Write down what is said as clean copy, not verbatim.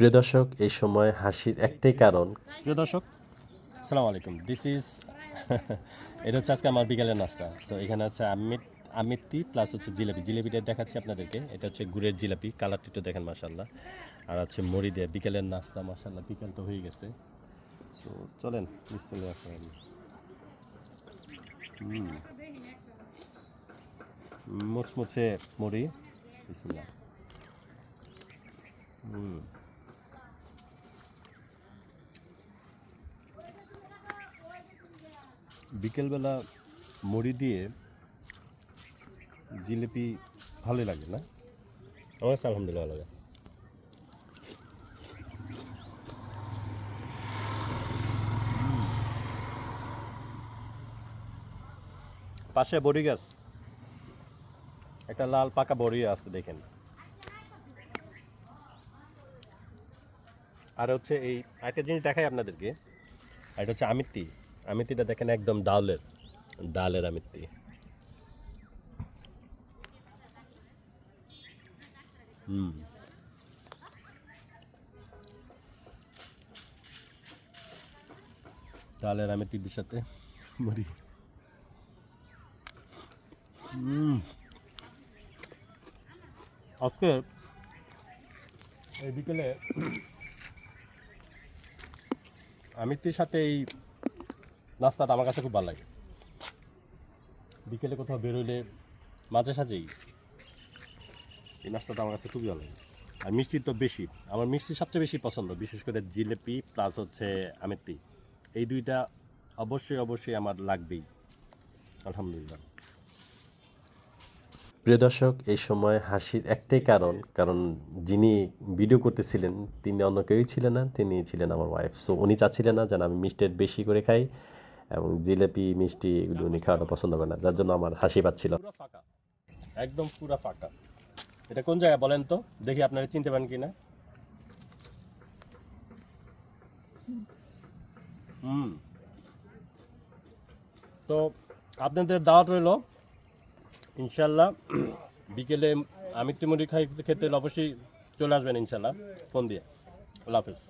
প্রিয় দর্শক, এই সময় হাসির একটাই কারণ। প্রিয় দর্শক, আসসালামু আলাইকুম। দিস ইজ এটা হচ্ছে আজকে আমার বিকেলের নাস্তা। সো এখানে আছে আমিত্তি প্লাস হচ্ছে জিলাপি। জিলাপিটা দেখাচ্ছি আপনাদেরকে। এটা হচ্ছে গুড়ের জিলাপি, কালারটা একটু দেখেন মাশাআল্লাহ। আর হচ্ছে মুড়ি দিয়ে বিকেলের নাস্তা মাশাআল্লাহ, বিকেল তো হয়ে গেছে। সো চলেন বিসমিল্লাহির রহমানির রহিম। মুচমুচে মুড়ি, বিসমিল্লাহ। বিকেলবেলা মুড়ি দিয়ে জিলিপি ভালোই লাগে না? আমার কাছে আলহামদুলিল্লাহ ভালো লাগে। পাশে বড়ি গাছ, একটা লাল পাকা বড়ি আছে দেখেন। আর হচ্ছে এই একটা জিনিস দেখাই আপনাদেরকে, এটা হচ্ছে আমিত্তি। আমিত্তিটা দেখেন একদম ডালের আমিত্তি। ডালের আমিত্তির সাথে মুড়ি। আজকে এই বিকেলে আমিত্তির সাথে এই নাস্তাটা আমার কাছে খুব ভালো লাগে। বিকেলে কোথাও বেরোলে মাঝে সাঝেই এই নাস্তাটা আমার কাছে খুবই ভালো লাগে। আর মিষ্টি তো বেশি, আমার মিষ্টি সবচেয়ে বেশি পছন্দ, বিশেষ করে জিলিপি প্লাস হচ্ছে আমিত্তি। এই দুইটা অবশ্যই আমার লাগবেই, আলহামদুলিল্লাহ। প্রিয় দর্শক, এই সময় হাসির একটাই কারণ যিনি ভিডিও করতেছিলেন তিনি অন্য কেউই ছিলেন না, তিনি ছিলেন আমার ওয়াইফ। সো উনি চাচ্ছিলেন না যেন আমি মিষ্টি বেশি করে খাই, এবং জিলাপি মিষ্টি এগুলো উনি খাওয়াটা পছন্দ করে না, যার জন্য আমার হাসি পাচ্ছিল। পুরো ফাঁকা, একদম পুরো ফাঁকা। এটা কোন জায়গা বলেন তো, দেখি আপনারা চিনতে পারেন কিনা। তো আপনাদের দাওয়াত রইল ইনশাল্লাহ। বিকেলে আমিত্তি মুড়ি খেতে অবশ্যই চলে আসবেন ইনশাল্লাহ, ফোন দিয়ে। আল্লাহ হাফেজ।